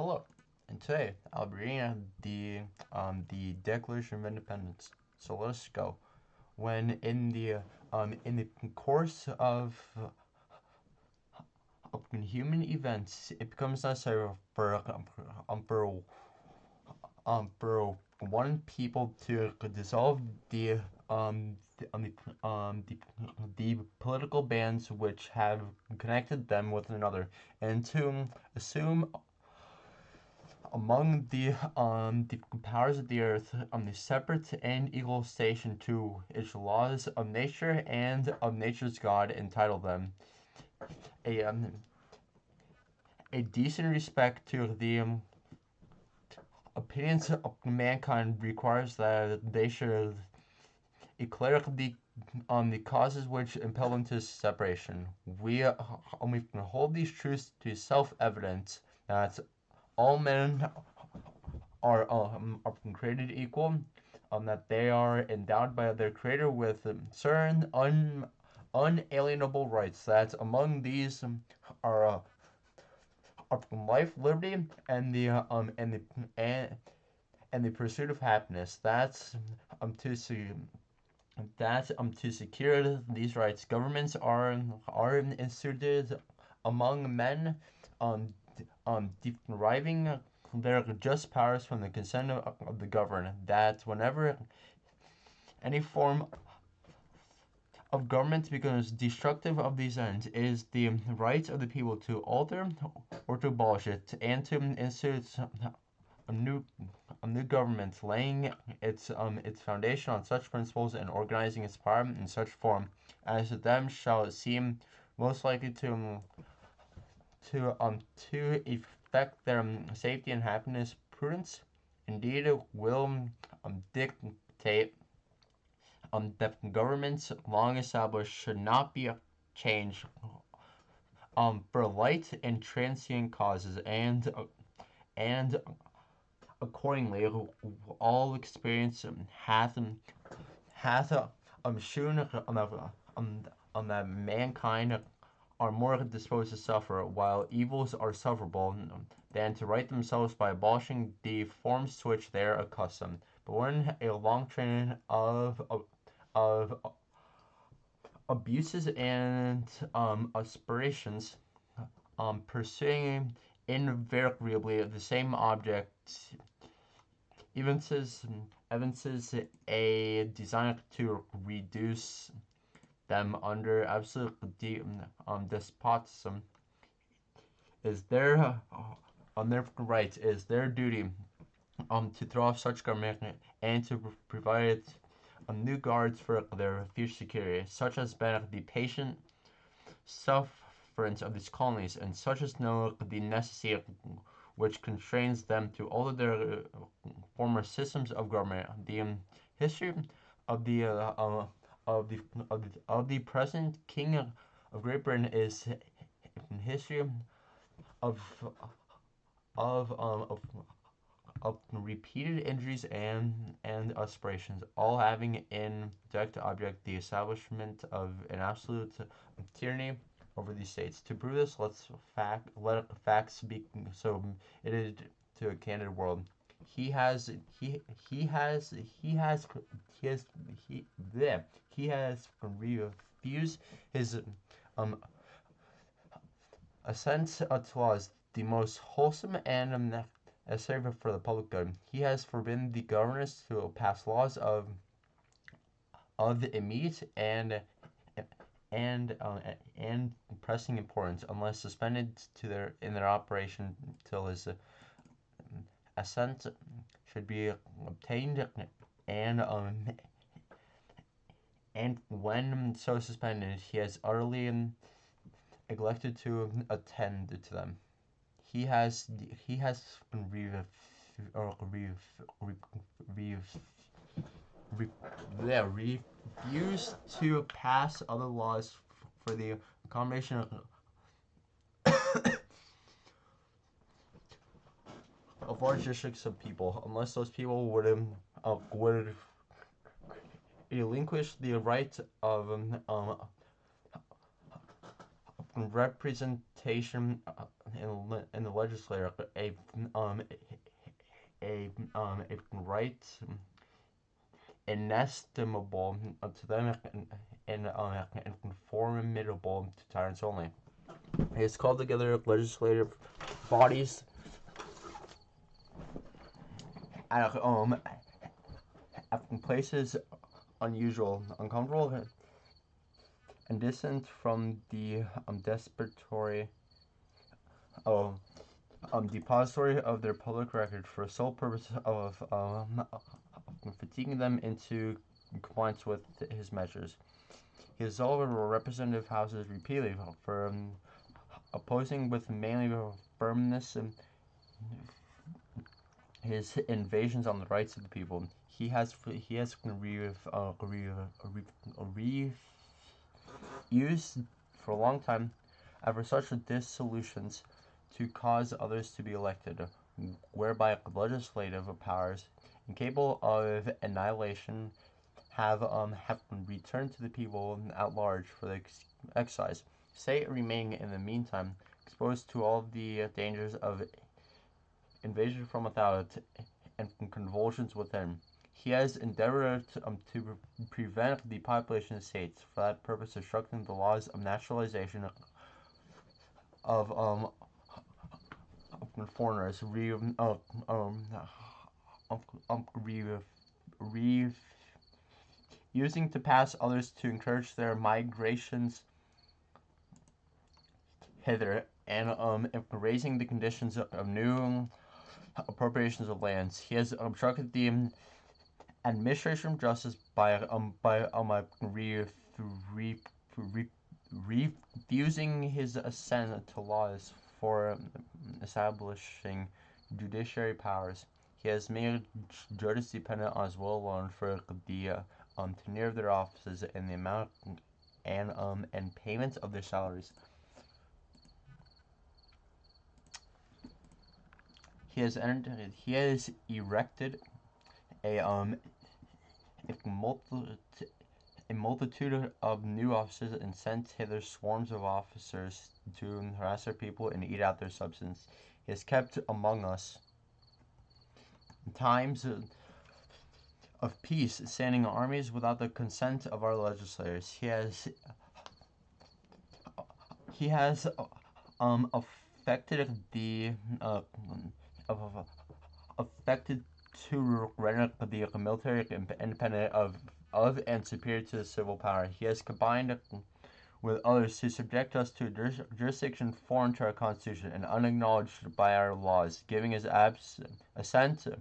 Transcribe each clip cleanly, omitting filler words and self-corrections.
Hello, and today I'll be reading the Declaration of Independence. So let us go. When in the course of human events, it becomes necessary for one people to dissolve the political bands which have connected them with another, and to assume among the powers of the earth the separate and equal station to its laws of nature and of nature's God, entitle them a a decent respect to the opinions of mankind, requires that they should declare the causes which impel them to separation. We can hold these truths to self-evident, that all men are created equal, that they are endowed by their creator with certain unalienable rights, that among these are life, liberty, and the pursuit of happiness. To secure these rights, governments are instituted among men, deriving their just powers from the consent of the governed. That whenever any form of government becomes destructive of these ends, it is the right of the people to alter or to abolish it, and to institute a new a new government, laying its foundation on such principles and organizing its power in such form as to them shall seem most likely to effect their safety and happiness. Prudence indeed will dictate that governments long established should not be changed for light and transient causes, and accordingly all experience hath shewn that mankind are more disposed to suffer, while evils are sufferable, than to right themselves by abolishing the forms to which they are accustomed. But when a long train of abuses and aspirations, pursuing invariably the same object, evinces a desire to reduce them under absolute despotism, is their on their right, is their duty to throw off such government and to provide new guards for their future security, such as been the patient sufferance of these colonies, and such as know the necessity which constrains them to alter their former systems of government. The history of the present King of Great Britain is history of of um, of, of repeated injuries and aspirations, all having in direct object the establishment of an absolute tyranny over these states. To prove this, let facts speak. So it is to a candid world. He has he he has he has he has he there he has refused his um assent to laws the most wholesome and necessary for the public good. He has forbidden the governors to pass laws of immediate and uh, and pressing importance, unless suspended to their in their operation till his assent should be obtained, and and when so suspended, he has utterly neglected to attend to them. He has re, re, re, re, re, yeah, refused to pass other laws for the accommodation of large districts of people, unless those people would relinquish the right representation in the legislature, a right inestimable to them and formidable to tyrants only. He has called together legislative bodies at places unusual, uncomfortable, and distant from the depository of their public record for the sole purpose of fatiguing them into compliance with his measures. He has dissolved representative houses repeatedly for opposing with mainly firmness his invasions on the rights of the people. He has used for a long time ever such dissolutions to cause others to be elected, whereby legislative powers incapable of annihilation have been returned to the people at large for the exercise, state remaining in the meantime exposed to all the dangers of invasion from without and convulsions within. He has endeavored to prevent the population of states, for that purpose obstructing the laws of naturalization of foreigners, using to pass others to encourage their migrations hither, and raising the conditions of new appropriations of lands. He has obstructed the administration of justice by refusing his assent to laws for establishing judiciary powers. He has made judges dependent on his will alone for the tenure of their offices and the amount and payments of their salaries. He has erected a multitude of new officers and sent hither swarms of officers to harass their people and eat out their substance. He has kept among us times of peace, standing armies without the consent of our legislators. He has affected to render the military independent of and superior to the civil power. He has combined with others to subject us to a jurisdiction foreign to our constitution and unacknowledged by our laws, giving his assent to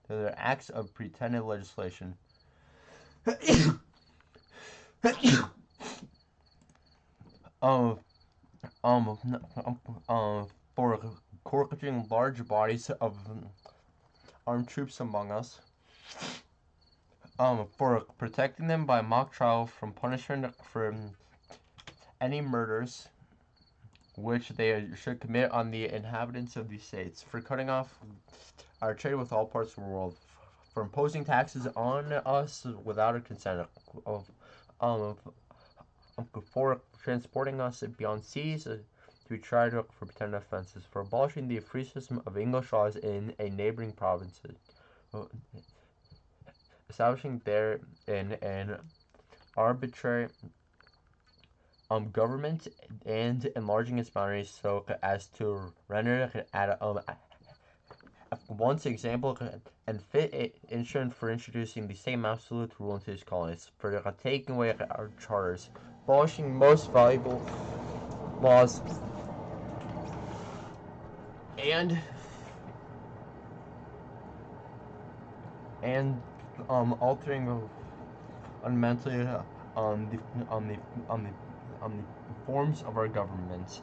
their acts of pretended legislation. For encouraging large bodies of armed troops among us, for protecting them by mock trial from punishment for any murders which they should commit on the inhabitants of these states, for cutting off our trade with all parts of the world, for imposing taxes on us without our consent, for transporting us beyond seas to be tried for pretended offenses, for abolishing the free system of English laws in a neighboring provinces, establishing there an arbitrary government and enlarging its boundaries so as to render it at once example and fit instrument for introducing the same absolute rule into his colonies, for taking away our charters, abolishing most valuable laws, and altering fundamentally the forms of our governments,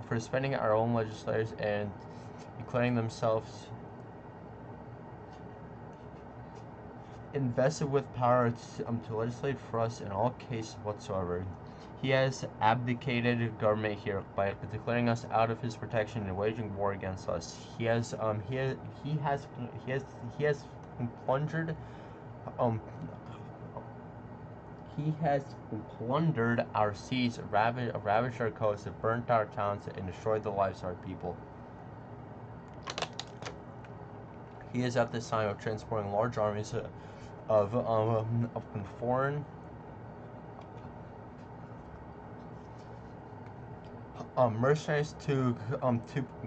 for suspending our own legislators and declaring themselves invested with power to legislate for us in all cases whatsoever. He has abdicated government here by declaring us out of his protection and waging war against us. He has plundered He has plundered our seas, ravaged our coasts, burnt our towns, and destroyed the lives of our people. He is at this time of transporting large armies of foreign mercenaries to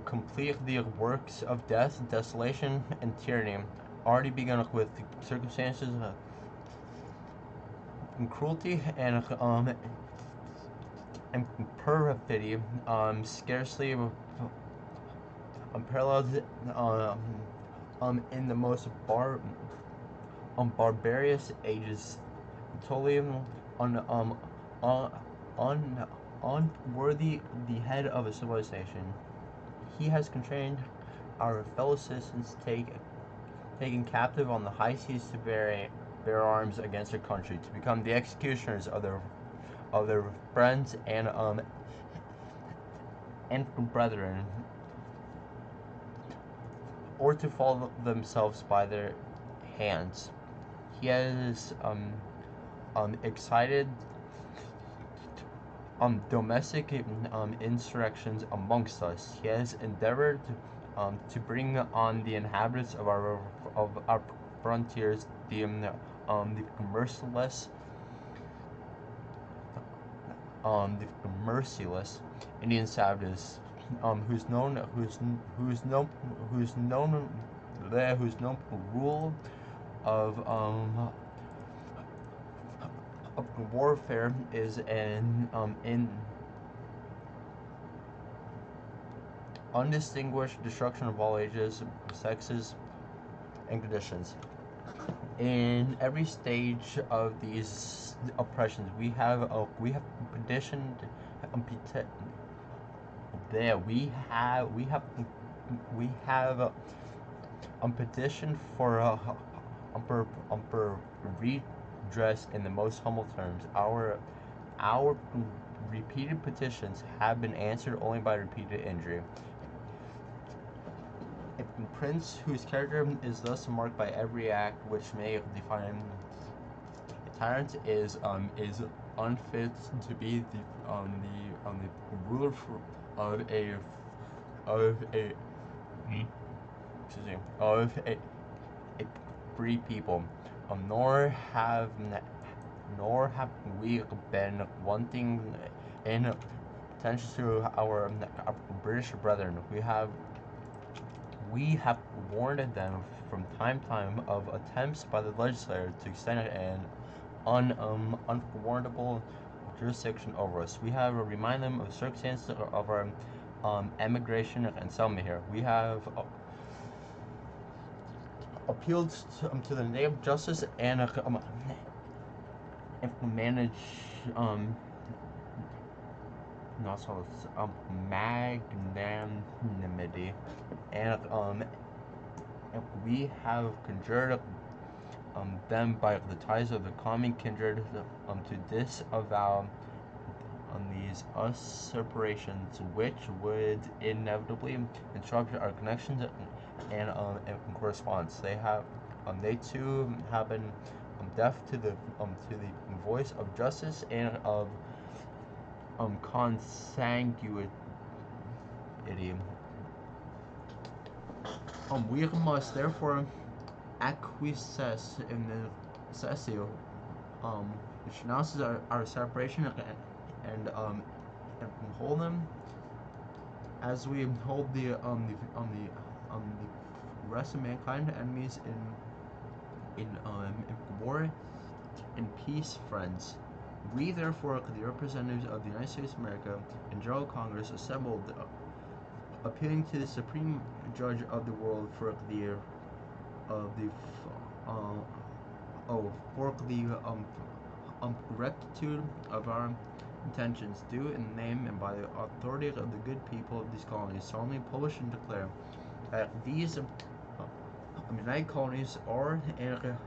complete the works of death, desolation, and tyranny, already begun with circumstances and cruelty and perfidy, scarcely unparalleled in the most barbarous ages, totally unworthy the head of a civilization. He has constrained our fellow citizens, taken captive on the high seas to bear arms against their country, to become the executioners of their friends and brethren, or to fall themselves by their hands. He has excited domestic insurrections amongst us. He has endeavored to bring on the inhabitants of our frontiers the merciless Indian savages, whose known rule of warfare is an in undistinguished destruction of all ages, sexes, and conditions. In every stage of these oppressions, we have petitioned. We have petitioned for redress in the most humble terms. Our repeated petitions have been answered only by repeated injury. A prince whose character is thus marked by every act which may define a tyrant is unfit to be the ruler of a free people. Nor have we been wanting in attention to our British brethren. We have warned them from time to time of attempts by the legislature to extend an unwarrantable jurisdiction over us. We have reminded them of the circumstances of our emigration and settlement here. We have appealed to the native justice and manage magnanimity, and we have conjured them by the ties of the common kindred to disavow these usurpations, which would inevitably interrupt our connections and correspondence. They too have been deaf to the voice of justice and of consanguinity. We must therefore acquiesce in the necessity, which announces our separation and hold them as we hold the rest of mankind enemies in war and peace friends. We therefore, the representatives of the United States of America in General Congress assembled, appealing to the Supreme Judge of the world for the rectitude of our intentions, due in the name and by the authority of the good people of these colonies, solemnly publish and declare that these United Colonies are and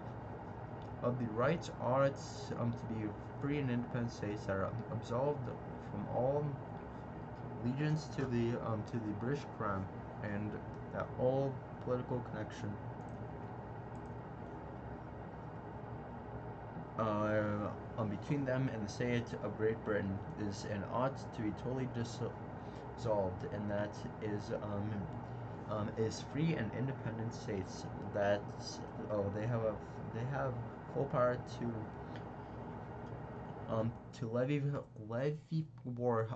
of the rights are to be free and independent states that are absolved from all allegiance to the British Crown, and that all political connection between them and the state of Great Britain is and ought to be totally dissolved, and that is free and independent states that they have full power to levy war,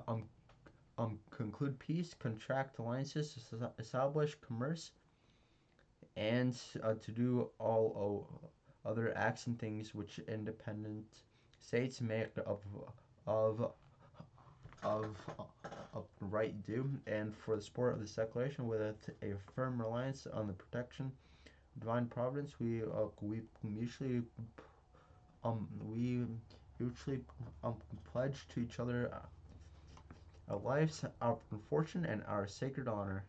conclude peace, contract alliances, establish commerce, and to do all other acts and things which independent states make of of of right do, and for the support of this declaration, with a firm reliance on the protection of divine providence, we mutually pledge to each other our lives, our fortune, and our sacred honor.